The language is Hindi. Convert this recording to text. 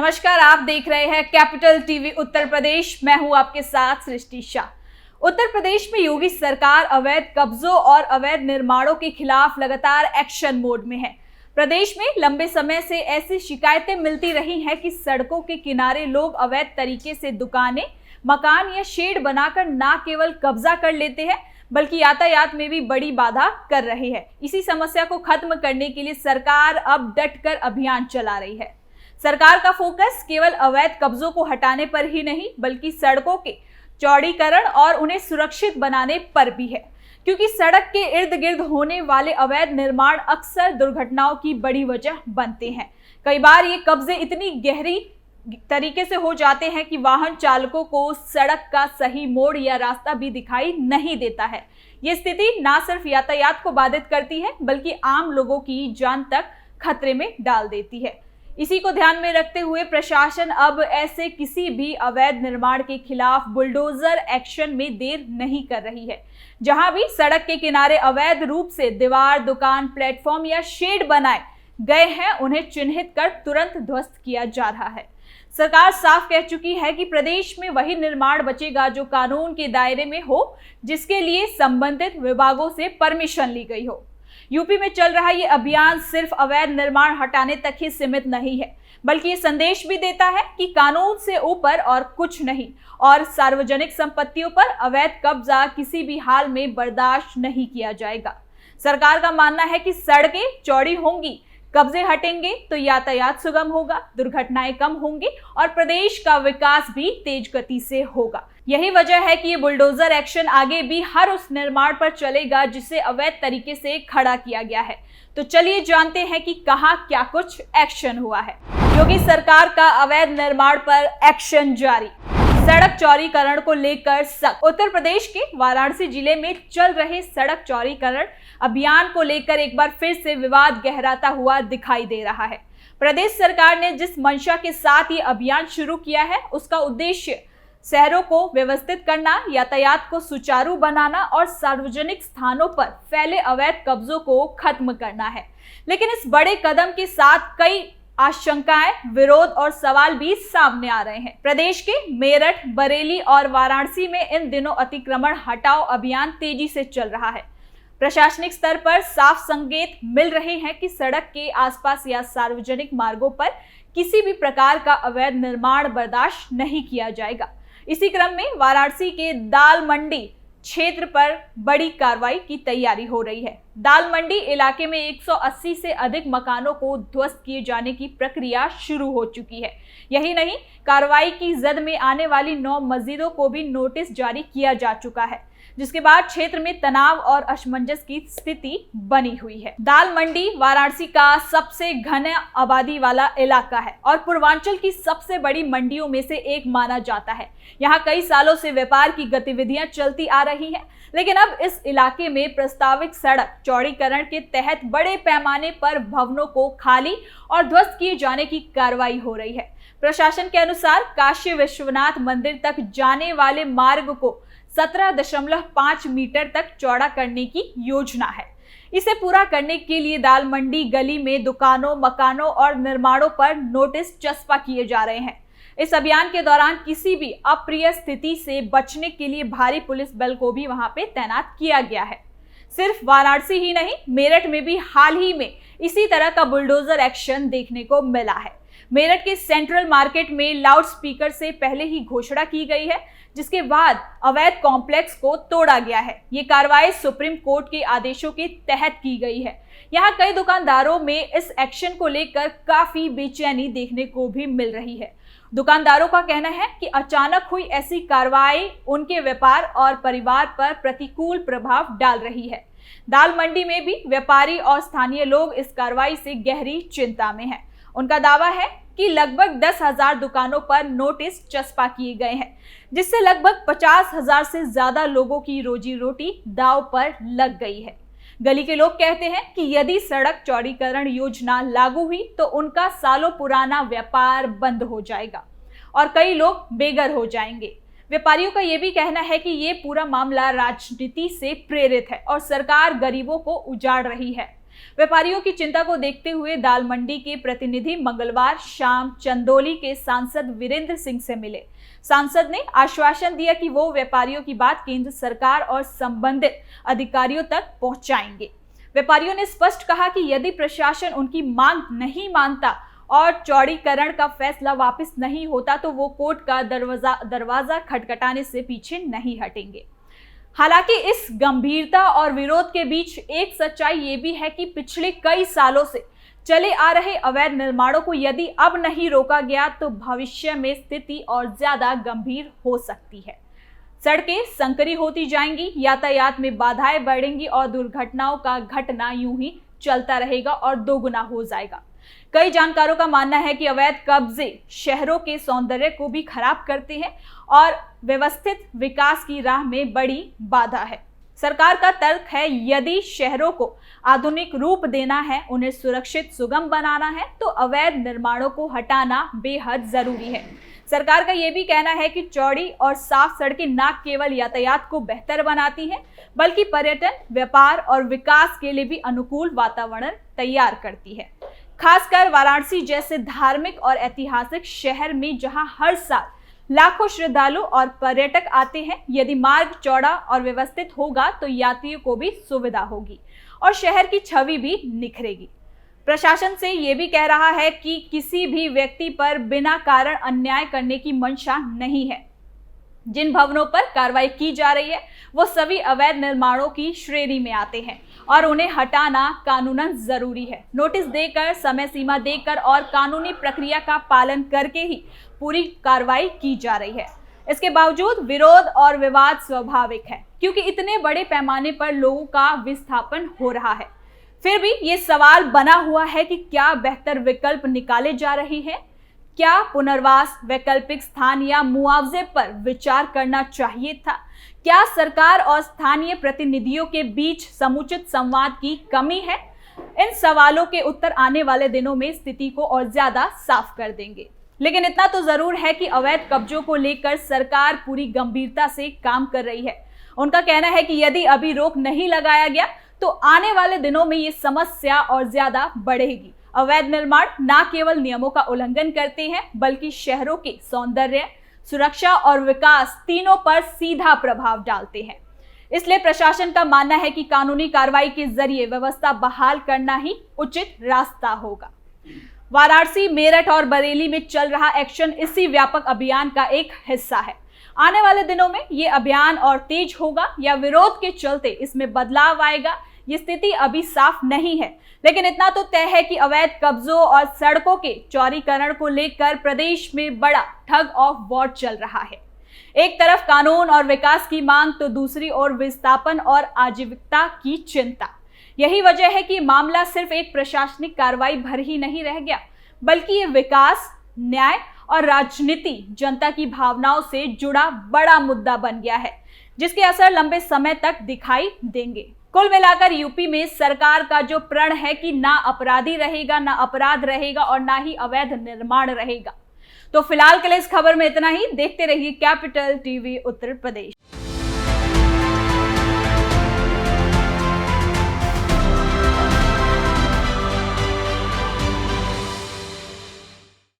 नमस्कार, आप देख रहे हैं कैपिटल टीवी उत्तर प्रदेश। मैं हूं आपके साथ सृष्टि शाह। उत्तर प्रदेश में योगी सरकार अवैध कब्जों और अवैध निर्माणों के खिलाफ लगातार एक्शन मोड में है। प्रदेश में लंबे समय से ऐसी शिकायतें मिलती रही हैं कि सड़कों के किनारे लोग अवैध तरीके से दुकानें, मकान या शेड बनाकर न केवल कब्जा कर लेते हैं बल्कि यातायात में भी बड़ी बाधा कर रहे हैं। इसी समस्या को खत्म करने के लिए सरकार अब डटकर अभियान चला रही है। सरकार का फोकस केवल अवैध कब्जों को हटाने पर ही नहीं बल्कि सड़कों के चौड़ीकरण और उन्हें सुरक्षित बनाने पर भी है, क्योंकि सड़क के इर्द गिर्द होने वाले अवैध निर्माण अक्सर दुर्घटनाओं की बड़ी वजह बनते हैं। कई बार ये कब्जे इतनी गहरी तरीके से हो जाते हैं कि वाहन चालकों को सड़क का सही मोड़ या रास्ता भी दिखाई नहीं देता है। ये स्थिति न सिर्फ यातायात को बाधित करती है बल्कि आम लोगों की जान तक खतरे में डाल देती है। इसी को ध्यान में रखते हुए प्रशासन अब ऐसे किसी भी अवैध निर्माण के खिलाफ बुलडोजर एक्शन में देर नहीं कर रही है। जहां भी सड़क के किनारे अवैध रूप से दीवार, दुकान, प्लेटफॉर्म या शेड बनाए गए हैं, उन्हें चिन्हित कर तुरंत ध्वस्त किया जा रहा है। सरकार साफ कह चुकी है कि प्रदेश में वही निर्माण बचेगा जो कानून के दायरे में हो, जिसके लिए संबंधित विभागों से परमिशन ली गई हो। यूपी में चल रहा ये अभियान सिर्फ अवैध निर्माण हटाने तक ही सीमित नहीं है, बल्कि ये संदेश भी देता है कि कानून से ऊपर और कुछ नहीं और सार्वजनिक संपत्तियों पर अवैध कब्जा किसी भी हाल में बर्दाश्त नहीं किया जाएगा। सरकार का मानना है कि सड़कें चौड़ी होंगी, कब्जे हटेंगे तो यातायात सुगम होगा, दुर्घटनाएं कम होंगी और प्रदेश का विकास भी तेज गति से होगा। यही वजह है कि ये बुलडोजर एक्शन आगे भी हर उस निर्माण पर चलेगा जिसे अवैध तरीके से खड़ा किया गया है। तो चलिए जानते हैं कि कहां क्या कुछ एक्शन हुआ है। योगी सरकार का अवैध निर्माण पर एक्शन जारी। सड़क चौड़ीकरण को लेकर सख्त। उत्तर प्रदेश के वाराणसी जिले में चल रहे सड़क चौड़ीकरण अभियान को लेकर एक बार फिर से विवाद गहराता हुआ दिखाई दे रहा है। प्रदेश सरकार ने जिस मंशा के साथ ये अभियान शुरू किया है, उसका उद्देश्य शहरों को व्यवस्थित करना, यातायात को सुचारू बनाना और सार्वजनिक स्थानों पर फैले अवैध कब्जों को खत्म करना है। लेकिन इस बड़े कदम के साथ कई आशंकाएं, विरोध और सवाल भी सामने आ रहे हैं। प्रदेश के मेरठ, बरेली और वाराणसी में इन दिनों अतिक्रमण हटाओ अभियान तेजी से चल रहा है। प्रशासनिक स्तर पर साफ संकेत मिल रहे हैं कि सड़क के आसपास या सार्वजनिक मार्गों पर किसी भी प्रकार का अवैध निर्माण बर्दाश्त नहीं किया जाएगा। इसी क्रम में वाराणसी के दाल मंडी क्षेत्र पर बड़ी कार्रवाई की तैयारी हो रही है। दाल मंडी इलाके में 180 से अधिक मकानों को ध्वस्त किए जाने की प्रक्रिया शुरू हो चुकी है। यही नहीं, कार्रवाई की जद में आने वाली 9 मस्जिदों को भी नोटिस जारी किया जा चुका है, जिसके बाद क्षेत्र में तनाव और असमंजस की स्थिति बनी हुई है। दाल मंडी वाराणसी का सबसे घन आबादी वाला इलाका है और पूर्वांचल की सबसे बड़ी मंडियों में से एक माना जाता है। यहाँ कई सालों से व्यापार की गतिविधियां चलती आ रही हैं, लेकिन अब इस इलाके में प्रस्तावित सड़क चौड़ीकरण के तहत बड़े पैमाने पर भवनों को खाली और ध्वस्त किए जाने की कार्रवाई हो रही है। प्रशासन के अनुसार काशी विश्वनाथ मंदिर तक जाने वाले मार्ग को 17.5 मीटर तक चौड़ा करने की योजना है। इसे पूरा करने के लिए दाल मंडी गली में दुकानों, मकानों और निर्माणों पर नोटिस चस्पा किए जा रहे हैं। इस अभियान के दौरान किसी भी अप्रिय स्थिति से बचने के लिए भारी पुलिस बल को भी वहां पे तैनात किया गया है। सिर्फ वाराणसी ही नहीं, मेरठ में भी हाल ही में इसी तरह का बुलडोजर एक्शन देखने को मिला है। मेरठ के सेंट्रल मार्केट में लाउड स्पीकर से पहले ही घोषणा की गई है, जिसके बाद अवैध कॉम्प्लेक्स को तोड़ा गया है। ये कार्रवाई सुप्रीम कोर्ट के आदेशों के तहत की गई है। यहाँ कई दुकानदारों में इस एक्शन को लेकर काफी बेचैनी देखने को भी मिल रही है। दुकानदारों का कहना है कि अचानक हुई ऐसी कार्रवाई उनके व्यापार और परिवार पर प्रतिकूल प्रभाव डाल रही है। दाल मंडी में भी व्यापारी और स्थानीय लोग इस कार्रवाई से गहरी चिंता में हैं। उनका दावा है कि लगभग 10,000 दुकानों पर नोटिस चस्पा किए गए हैं, जिससे लगभग 50,000 से ज्यादा लोगों की रोजी रोटी दांव पर लग गई है। गली के लोग कहते हैं कि यदि सड़क चौड़ीकरण योजना लागू हुई तो उनका सालों पुराना व्यापार बंद हो जाएगा और कई लोग बेघर हो जाएंगे। व्यापारियों का यह भी कहना है कि ये पूरा मामला राजनीति से प्रेरित है और सरकार गरीबों को उजाड़ रही है। व्यापारियों की चिंता को देखते हुए दाल मंडी के प्रतिनिधि मंगलवार शाम चंदौली के सांसद वीरेंद्र सिंह से मिले। सांसद ने आश्वासन दिया कि वो व्यापारियों की बात केंद्र सरकार और संबंधित अधिकारियों तक पहुंचाएंगे। व्यापारियों ने स्पष्ट कहा कि यदि प्रशासन उनकी मांग नहीं मानता और चौड़ीकरण का फैसला वापस नहीं होता तो वो कोर्ट का दरवाजा खटखटाने से पीछे नहीं हटेंगे। हालांकि इस गंभीरता और विरोध के बीच एक सच्चाई ये भी है कि पिछले कई सालों से चले आ रहे अवैध निर्माणों को यदि अब नहीं रोका गया तो भविष्य में स्थिति और ज्यादा गंभीर हो सकती है। सड़कें संकरी होती जाएंगी, यातायात में बाधाएं बढ़ेंगी और दुर्घटनाओं का घटना यूं ही चलता रहेगा और दोगुना हो जाएगा। कई जानकारोों का मानना है कि अवैध कब्जे शहरों के सौंदर्य को भी खराब करते हैं और व्यवस्थित विकास की राह में बड़ी बाधा है। सरकार का तर्क है यदि शहरों को आधुनिक रूप देना है, उन्हें सुरक्षित सुगम बनाना है तो अवैध निर्माणों को हटाना बेहद जरूरी है। सरकार का यह भी कहना है कि चौड़ी और साफ सड़कें न केवल यातायात को बेहतर बनाती हैं बल्कि पर्यटन, व्यापार और विकास के लिए भी अनुकूल वातावरण तैयार करती है। खासकर वाराणसी जैसे धार्मिक और ऐतिहासिक शहर में जहां हर साल लाखों श्रद्धालु और पर्यटक आते हैं, यदि मार्ग चौड़ा और व्यवस्थित होगा तो यात्रियों को भी सुविधा होगी और शहर की छवि भी निखरेगी। प्रशासन से ये भी कह रहा है कि किसी भी व्यक्ति पर बिना कारण अन्याय करने की मंशा नहीं है। जिन भवनों पर कार्रवाई की जा रही है वो सभी अवैध निर्माणों की श्रेणी में आते हैं और उन्हें हटाना कानूनन जरूरी है। नोटिस देकर, समय सीमा देकर और कानूनी प्रक्रिया का पालन करके ही पूरी कार्रवाई की जा रही है। इसके बावजूद विरोध और विवाद स्वाभाविक है क्योंकि इतने बड़े पैमाने पर लोगों का विस्थापन हो रहा है। फिर भी ये सवाल बना हुआ है कि क्या बेहतर विकल्प निकाले जा रहे हैं? क्या पुनर्वास, वैकल्पिक स्थान या मुआवजे पर विचार करना चाहिए था? क्या सरकार और स्थानीय प्रतिनिधियों के बीच समुचित संवाद की कमी है? इन सवालों के उत्तर आने वाले दिनों में स्थिति को और ज्यादा साफ कर देंगे। लेकिन इतना तो जरूर है कि अवैध कब्जों को लेकर सरकार पूरी गंभीरता से काम कर रही है। उनका कहना है कि यदि अभी रोक नहीं लगाया गया तो आने वाले दिनों में ये समस्या और ज्यादा बढ़ेगी। अवैध निर्माण न केवल नियमों का उल्लंघन करते हैं बल्कि शहरों के सौंदर्य, सुरक्षा और विकास तीनों पर सीधा प्रभाव डालते हैं। इसलिए प्रशासन का मानना है कि कानूनी कार्रवाई के जरिए व्यवस्था बहाल करना ही उचित रास्ता होगा। वाराणसी, मेरठ और बरेली में चल रहा एक्शन इसी व्यापक अभियान का एक हिस्सा है। आने वाले दिनों में ये अभियान और तेज होगा या विरोध के चलते इसमें बदलाव आएगा, ये स्थिति अभी साफ नहीं है। लेकिन इतना तो तय है कि अवैध कब्जों और सड़कों के चौड़ीकरण को लेकर प्रदेश में बड़ा ठग ऑफ वॉर चल रहा है। एक तरफ कानून और विकास की मांग तो दूसरी ओर विस्थापन और आजीविकता की चिंता। यही वजह है कि मामला सिर्फ एक प्रशासनिक कार्रवाई भर ही नहीं रह गया बल्कि ये विकास, न्याय और राजनीति, जनता की भावनाओं से जुड़ा बड़ा मुद्दा बन गया है जिसके असर लंबे समय तक दिखाई देंगे। कुल मिलाकर यूपी में सरकार का जो प्रण है कि ना अपराधी रहेगा, ना अपराध रहेगा और ना ही अवैध निर्माण रहेगा। तो फिलहाल के लिए इस खबर में इतना ही। देखते रहिए कैपिटल टीवी उत्तर प्रदेश।